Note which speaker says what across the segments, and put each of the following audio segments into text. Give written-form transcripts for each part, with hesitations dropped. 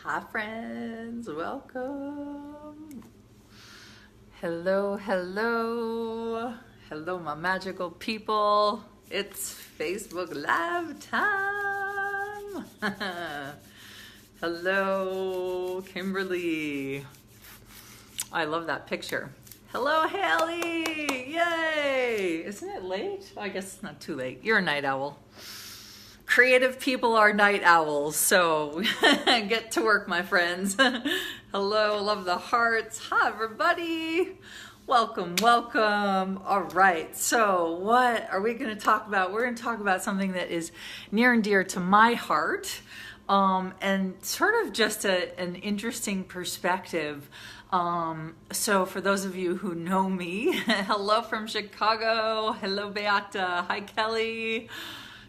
Speaker 1: Hi friends, welcome. Hello, hello. Hello my magical people. It's Facebook Live time. Hello, Kimberly. I love that picture. Hello, Haley. Yay. Isn't it late? I guess it's not too late. You're a night owl. Creative people are night owls, so get to work, my friends. Hello, love the hearts. Hi, everybody. Welcome, welcome. All right, so what are we going to talk about? We're going to talk about something that is near and dear to my heart, and sort of just an interesting perspective. So for those of you who know me, hello from Chicago. Hello, Beata. Hi, Kelly.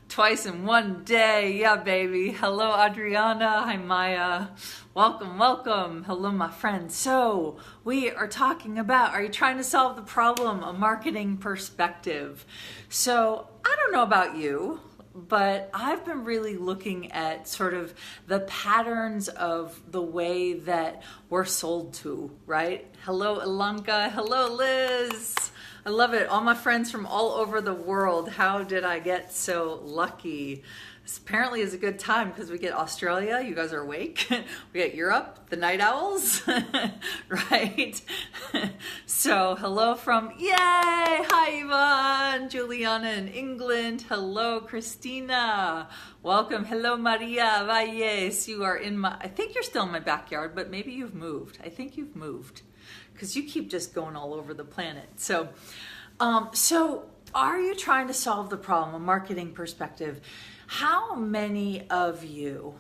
Speaker 1: Twice in one day. Yeah, baby. Hello, Adriana. Hi, Maya. Welcome, welcome. Hello, my friends. So we are talking about, are you trying to solve the problem? A marketing perspective. So I don't know about you, but I've been really looking at sort of the patterns of the way that we're sold to, right? Hello, Ilanka. Hello, Liz. I love it. All my friends from all over the world. How did I get so lucky? This apparently is a good time because we get Australia. You guys are awake. We get Europe, the night owls, right? So hello from, yay! Hi, Yvonne, Juliana in England. Hello, Christina. Welcome. Hello, Maria Valles. You are in my, I think you're still in my backyard, but maybe you've moved. I think you've moved, because you keep just going all over the planet. So are you trying to solve the problem, a marketing perspective? How many of you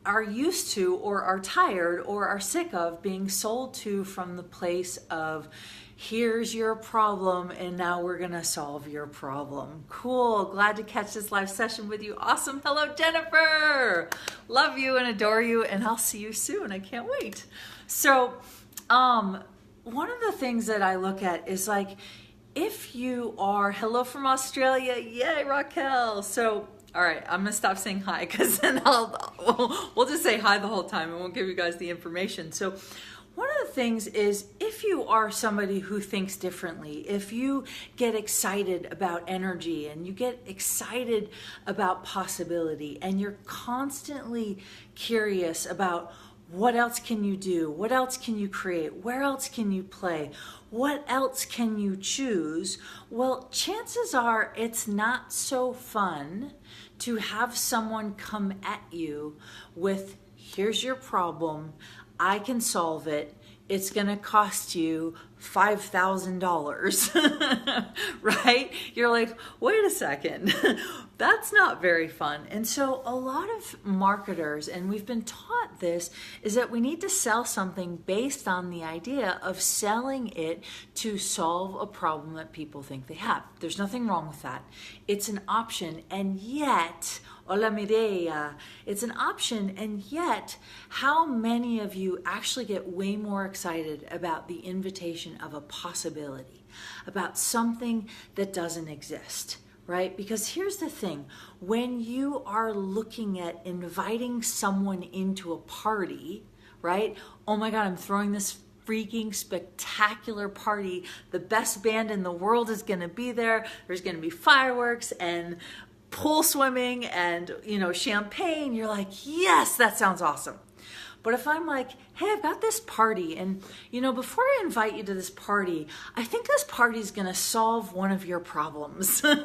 Speaker 1: are used to or are tired or are sick of being sold to from the place of, here's your problem and now we're gonna solve your problem? Cool, glad to catch this live session with you. Awesome. Hello, Jennifer. Love you and adore you, and I'll see you soon. I can't wait. So one of the things that I look at is like, if you are, hello from Australia, yay, Raquel. So, all right, I'm gonna stop saying hi because then we'll just say hi the whole time and won't give you guys the information. So one of the things is, if you are somebody who thinks differently, if you get excited about energy and you get excited about possibility and you're constantly curious about what else can you do? What else can you create? Where else can you play? What else can you choose? Well, chances are it's not so fun to have someone come at you with, here's your problem, I can solve it, it's gonna cost you $5,000, right? You're like, wait a second, that's not very fun. And so a lot of marketers, and we've been taught this, is that we need to sell something based on the idea of selling it to solve a problem that people think they have. There's nothing wrong with that. It's an option, and yet, hola Mireia, it's an option, and yet, how many of you actually get way more excited about the invitation of a possibility, about something that doesn't exist, right? Because here's the thing, when you are looking at inviting someone into a party, right? Oh my God, I'm throwing this freaking spectacular party. The best band in the world is gonna be there. There's gonna be fireworks and pool swimming and, champagne. You're like, yes, that sounds awesome. But if I'm like, hey, I've got this party, and before I invite you to this party, I think this party is going to solve one of your problems. Would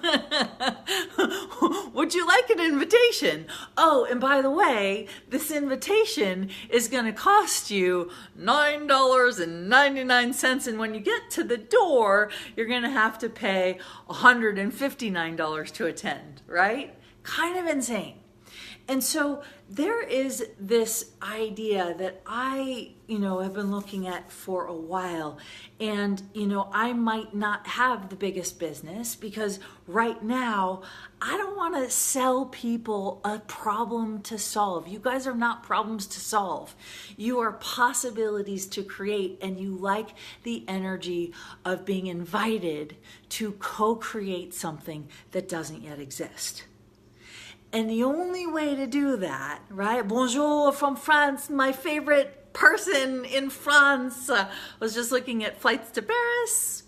Speaker 1: you like an invitation? Oh, and by the way, this invitation is going to cost you $9.99, and when you get to the door, you're going to have to pay $159 to attend, right? Kind of insane. And so there is this idea that I, have been looking at for a while, and, I might not have the biggest business because right now I don't want to sell people a problem to solve. You guys are not problems to solve. You are possibilities to create, and you like the energy of being invited to co-create something that doesn't yet exist. And the only way to do that, right? Bonjour from France, my favorite person in France. Was just looking at flights to Paris,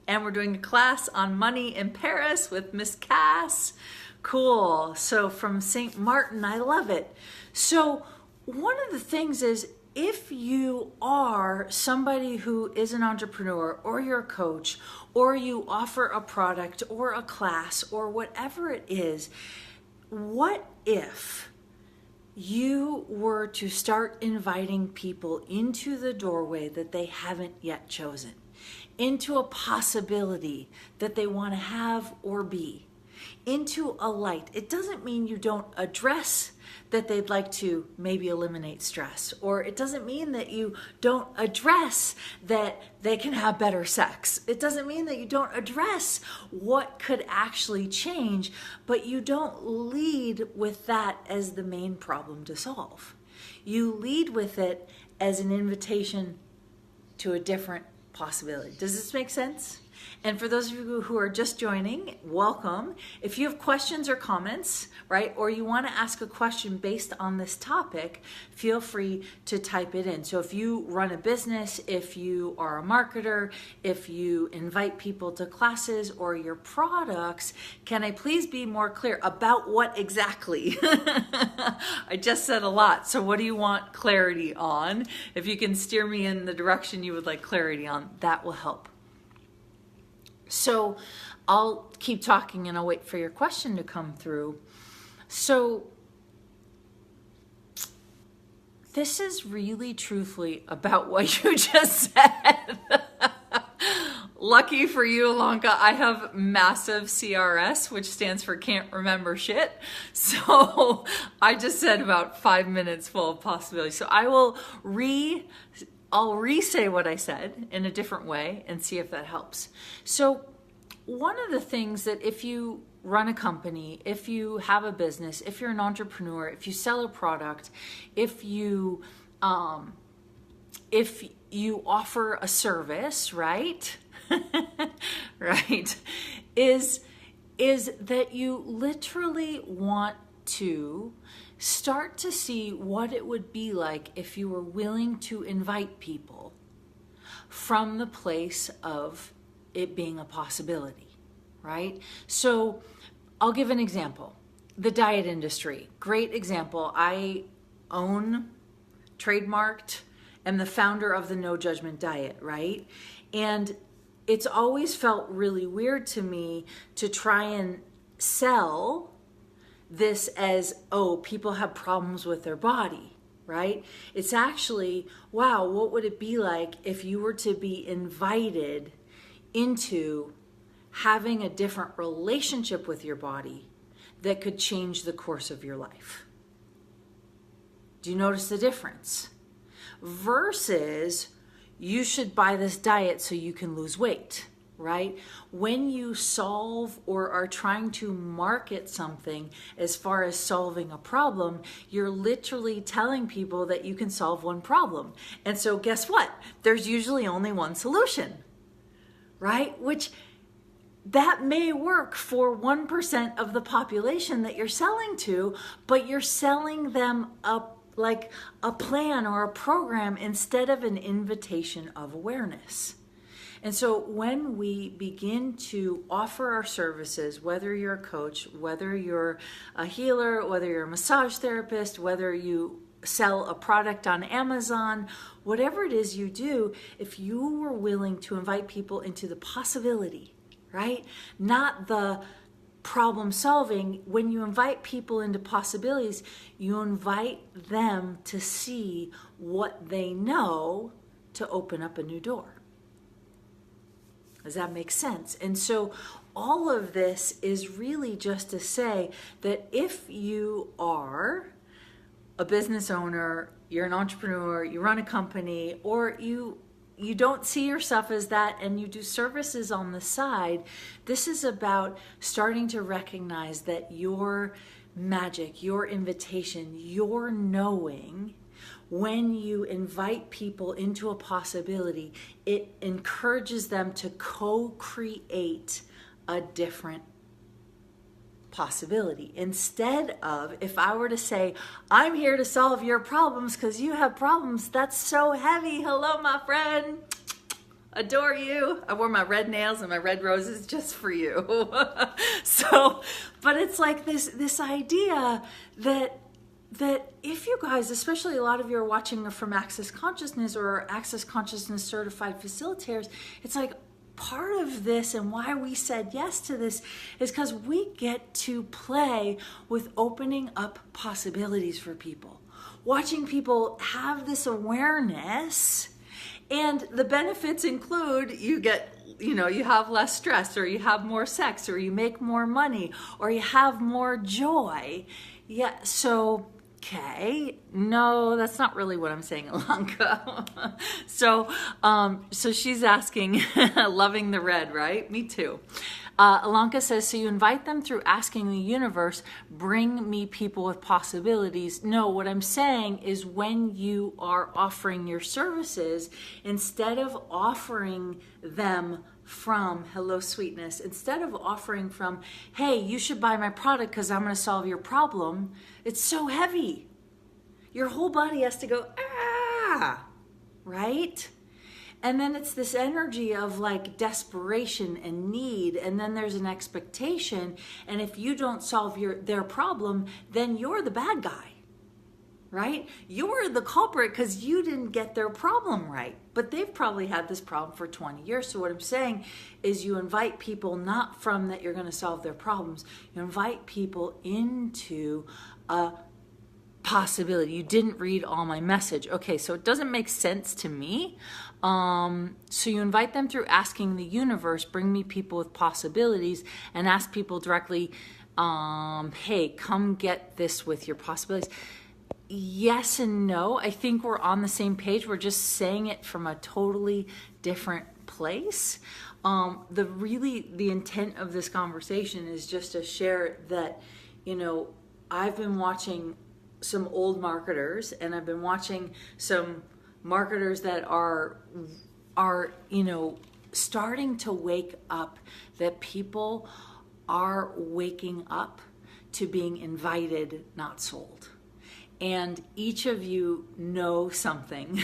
Speaker 1: and we're doing a class on money in Paris with Miss Cass. Cool. So from St. Martin, I love it. So one of the things is, if you are somebody who is an entrepreneur, or you're a coach, or you offer a product or a class or whatever it is, what if you were to start inviting people into the doorway that they haven't yet chosen, into a possibility that they want to have or be, into a light? It doesn't mean you don't address that they'd like to maybe eliminate stress, or it doesn't mean that you don't address that they can have better sex. It doesn't mean that you don't address what could actually change, but you don't lead with that as the main problem to solve. You lead with it as an invitation to a different possibility. Does this make sense? And for those of you who are just joining, welcome. If you have questions or comments, right, or you want to ask a question based on this topic, feel free to type it in. So if you run a business, if you are a marketer, if you invite people to classes or your products, can I please be more clear about what exactly? I just said a lot. So what do you want clarity on? If you can steer me in the direction you would like clarity on, that will help. So I'll keep talking and I'll wait for your question to come through. So this is really truthfully about what you just said. Lucky for you, Alonka, I have massive CRS, which stands for can't remember shit. So I just said about 5 minutes full of possibilities. So I'll re-say what I said in a different way and see if that helps. So one of the things that if you run a company, if you have a business, if you're an entrepreneur, if you sell a product, if you offer a service, right? Right, is that you literally want to start to see what it would be like if you were willing to invite people from the place of it being a possibility, right? So I'll give an example. The diet industry, great example. I own, trademarked, am the founder of the No Judgment Diet, right? And it's always felt really weird to me to try and sell this as, oh, people have problems with their body, right? It's actually, wow, what would it be like if you were to be invited into having a different relationship with your body that could change the course of your life? Do you notice the difference? Versus, you should buy this diet so you can lose weight, right? When you solve or are trying to market something as far as solving a problem, you're literally telling people that you can solve one problem. And so guess what? There's usually only one solution, right? Which that may work for 1% of the population that you're selling to, but you're selling them like a plan or a program instead of an invitation of awareness. And so when we begin to offer our services, whether you're a coach, whether you're a healer, whether you're a massage therapist, whether you sell a product on Amazon, whatever it is you do, if you were willing to invite people into the possibility, right? Not the problem solving. When you invite people into possibilities, you invite them to see what they know to open up a new door. Does that make sense? And so all of this is really just to say that if you are a business owner, you're an entrepreneur, you run a company, or you don't see yourself as that and you do services on the side, this is about starting to recognize that your magic, your invitation, your knowing, when you invite people into a possibility, it encourages them to co-create a different possibility. Instead of, if I were to say, I'm here to solve your problems because you have problems, that's so heavy. Hello, my friend. Adore you. I wore my red nails and my red roses just for you. But it's like this idea that if you guys, especially a lot of you are watching from Access Consciousness or Access Consciousness certified facilitators, it's like part of this and why we said yes to this is because we get to play with opening up possibilities for people. Watching people have this awareness, and the benefits include you have less stress, or you have more sex, or you make more money, or you have more joy. Yeah, so okay, no, that's not really what I'm saying, Alanka. So she's asking, loving the red, right? Me too. Alanka says, so you invite them through asking the universe, bring me people with possibilities. No, what I'm saying is when you are offering your services, instead of offering them from, hello sweetness, instead of offering from, hey, you should buy my product because I'm going to solve your problem, it's so heavy. Your whole body has to go, ah, right? And then it's this energy of like desperation and need, and then there's an expectation, and if you don't solve their problem, then you're the bad guy, right? You're the culprit because you didn't get their problem right. But they've probably had this problem for 20 years. So what I'm saying is you invite people not from that you're going to solve their problems. You invite people into a possibility. You didn't read all my message. Okay, so it doesn't make sense to me. So you invite them through asking the universe, bring me people with possibilities, and ask people directly, hey, come get this with your possibilities. Yes and no. I think we're on the same page. We're just saying it from a totally different place. The intent of this conversation is just to share that, I've been watching some old marketers, and I've been watching some marketers that are starting to wake up, that people are waking up to being invited, not sold. And each of you know something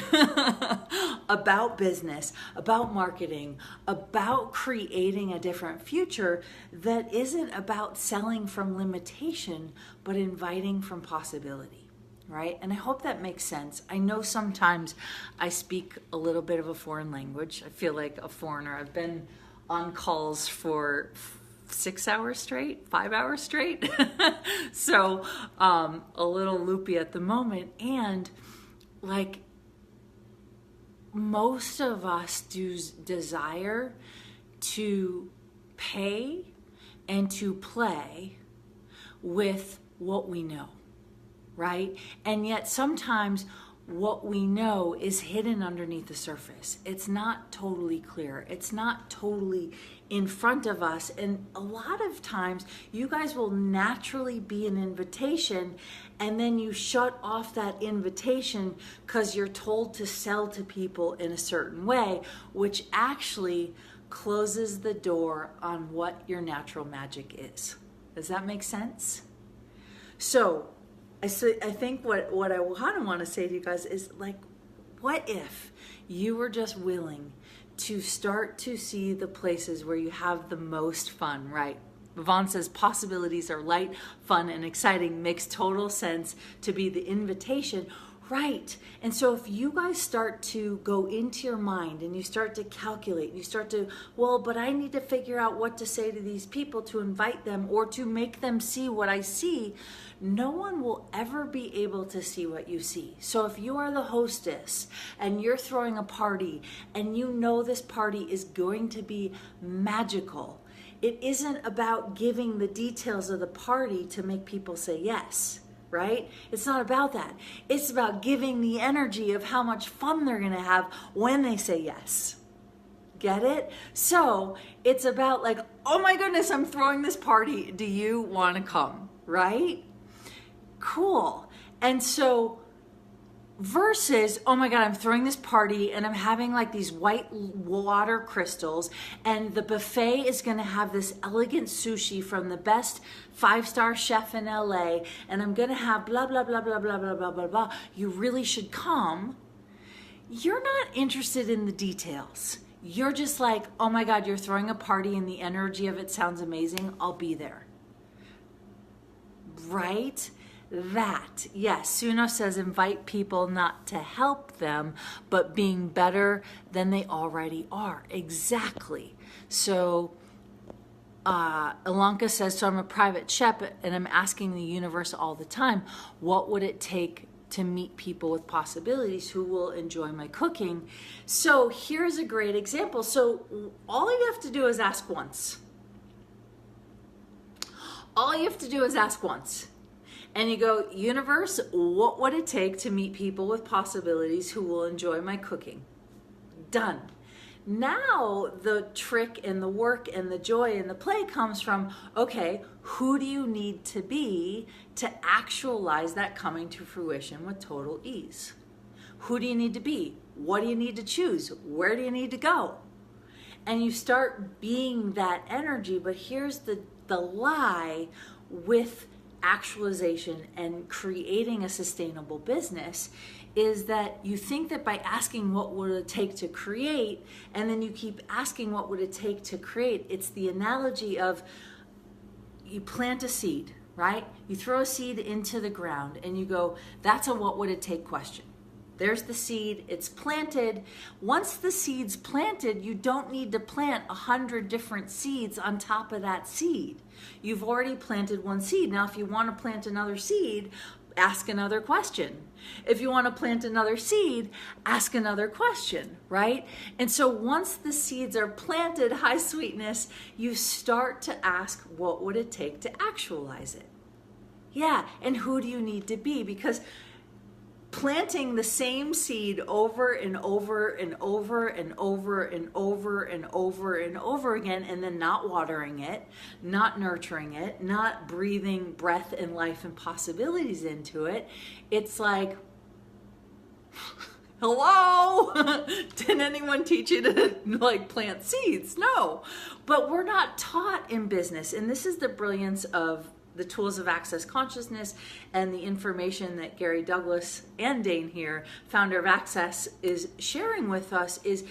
Speaker 1: about business, about marketing, about creating a different future that isn't about selling from limitation, but inviting from possibility, right? And I hope that makes sense. I know sometimes I speak a little bit of a foreign language. I feel like a foreigner. I've been on calls for 6 hours straight, 5 hours straight. So a little loopy at the moment. And like most of us desire to pay and to play with what we know, right? And yet sometimes what we know is hidden underneath the surface. It's not totally clear. It's not totally in front of us. And a lot of times you guys will naturally be an invitation, and then you shut off that invitation because you're told to sell to people in a certain way, which actually closes the door on what your natural magic is. Does that make sense? So I think what I kind of want to say to you guys is like, what if you were just willing to start to see the places where you have the most fun, right? Yvonne says possibilities are light, fun, and exciting. Makes total sense to be the invitation. Right. And so if you guys start to go into your mind and you start to calculate, you start to, well, but I need to figure out what to say to these people to invite them or to make them see what I see, no one will ever be able to see what you see. So if you are the hostess and you're throwing a party and you know this party is going to be magical, it isn't about giving the details of the party to make people say yes. Right? It's not about that. It's about giving the energy of how much fun they're going to have when they say yes. Get it? So it's about like, oh my goodness, I'm throwing this party. Do you want to come? Right? Cool. And so Versus, oh my God, I'm throwing this party and I'm having like these white water crystals, and the buffet is going to have this elegant sushi from the best 5-star chef in LA, and I'm going to have blah, blah, blah, blah, blah, blah, blah, blah, blah. You really should come. You're not interested in the details. You're just like, oh my God, you're throwing a party and the energy of it sounds amazing. I'll be there. Right? That, yes, Suno says invite people not to help them, but being better than they already are. Exactly. So Ilanka says, so I'm a private chef and I'm asking the universe all the time, what would it take to meet people with possibilities who will enjoy my cooking? So here's a great example. So all you have to do is ask once. All you have to do is ask once. And you go, universe, what would it take to meet people with possibilities who will enjoy my cooking? Done. Now the trick and the work and the joy and the play comes from, okay, who do you need to be to actualize that coming to fruition with total ease? Who do you need to be? What do you need to choose? Where do you need to go? And you start being that energy, but here's the lie with actualization and creating a sustainable business is that you think that by asking what would it take to create, and then you keep asking what would it take to create. It's the analogy of you plant a seed, right? You throw a seed into the ground and you go, that's a what would it take question. There's the seed, it's planted. Once the seed's planted, you don't need to plant 100 different seeds on top of that seed. You've already planted one seed. Now, if you want to plant another seed, ask another question. If you want to plant another seed, ask another question, right? And so once the seeds are planted, high sweetness, you start to ask, what would it take to actualize it? Yeah, and who do you need to be? Because planting the same seed over and over and over and over and over and over and over again, and then not watering it, not nurturing it, not breathing breath and life and possibilities into it, it's like, hello? Didn't anyone teach you to like plant seeds? No, but we're not taught in business. And this is the brilliance of the tools of access consciousness and the information that Gary Douglas and Dane here, founder of Access, is sharing with us is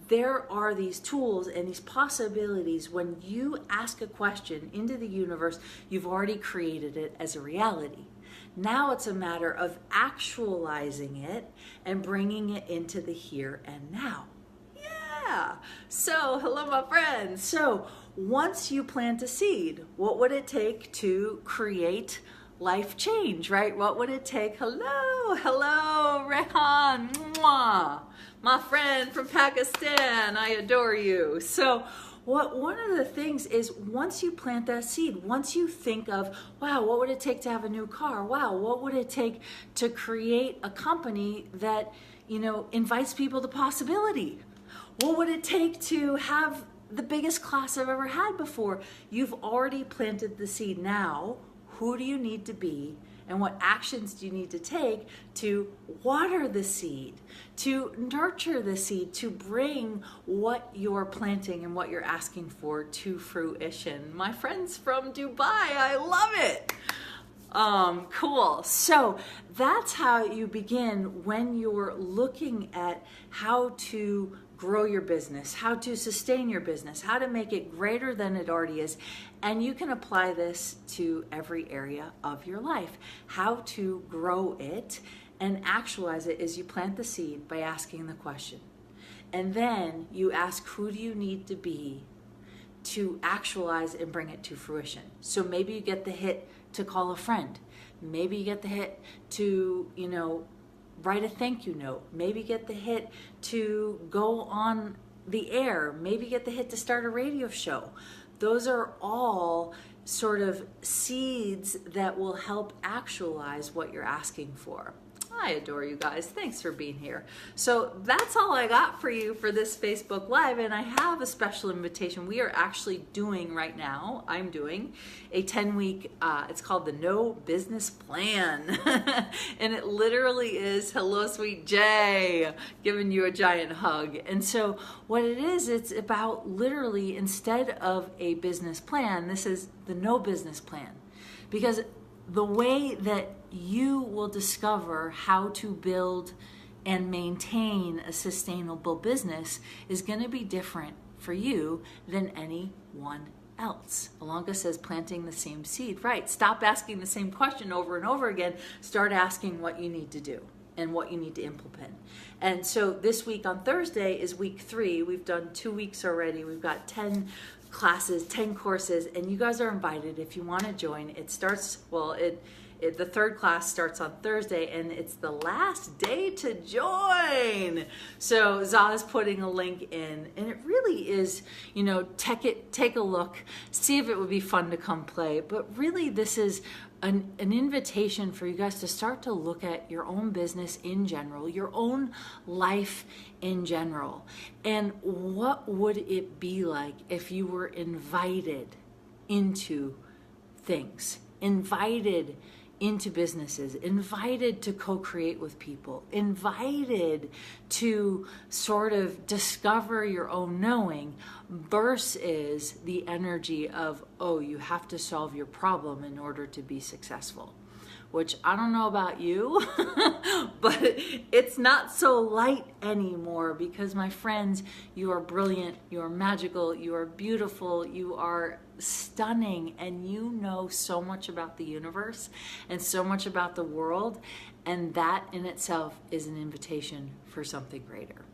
Speaker 1: there are these tools and these possibilities. When you ask a question into the universe, you've already created it as a reality. Now it's a matter of actualizing it and bringing it into the here and now. Yeah. So, hello, my friends. So, once you plant a seed, what would it take to create life change, right? What would it take? Hello, Rehan, mwah, my friend from Pakistan. I adore you. So, one of the things is once you plant that seed, once you think of, wow, what would it take to have a new car? Wow, what would it take to create a company that, invites people to possibility? What would it take to have the biggest class I've ever had before? You've already planted the seed. Now, who do you need to be and what actions do you need to take to water the seed, to nurture the seed, to bring what you're planting and what you're asking for to fruition? My friends from Dubai, I love it. Cool. So that's how you begin when you're looking at how to grow your business, how to sustain your business, how to make it greater than it already is. And you can apply this to every area of your life. How to grow it and actualize it is you plant the seed by asking the question. And then you ask, who do you need to be to actualize and bring it to fruition? So maybe you get the hit to call a friend. Maybe you get the hit to, write a thank you note. Maybe get the hit to go on the air. Maybe get the hit to start a radio show. Those are all sort of seeds that will help actualize what you're asking for. I adore you guys. Thanks for being here. So that's all I got for you for this Facebook Live, and I have a special invitation. We are actually doing right now, I'm doing a 10-week, it's called the No Business Plan. And it literally is, hello sweet Jay, giving you a giant hug. And so what it is, it's about literally, instead of a business plan, this is the no business plan. Because the way that you will discover how to build and maintain a sustainable business is going to be different for you than anyone else. Alonga says planting the same seed. Right. Stop asking the same question over and over again. Start asking what you need to do and what you need to implement. And so this week on Thursday is week 3. We've done 2 weeks already. We've got 10 classes, 10 courses, and you guys are invited if you want to join. It starts, well, the third class starts on Thursday, and it's the last day to join. So Zah's putting a link in, and it really is, you know, take a look, see if it would be fun to come play. But really, this is an invitation for you guys to start to look at your own business in general, your own life in general. And what would it be like if you were invited into things, invited into businesses, invited to co-create with people, invited to sort of discover your own knowing, versus the energy of, oh, you have to solve your problem in order to be successful. Which I don't know about you, but it's not so light anymore, because my friends, you are brilliant, you are magical, you are beautiful, you are stunning, and you know so much about the universe and so much about the world, and that in itself is an invitation for something greater.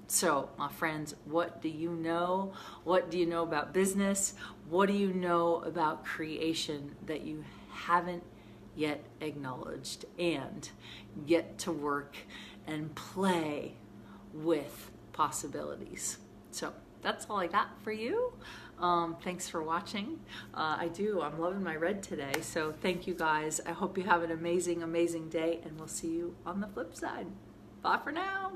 Speaker 1: So, my friends, what do you know? What do you know about business? What do you know about creation that you haven't yet acknowledged? And get to work and play with possibilities. So that's all I got for you. Thanks for watching. I'm loving my red today. So thank you guys. I hope you have an amazing, amazing day, and we'll see you on the flip side. Bye for now.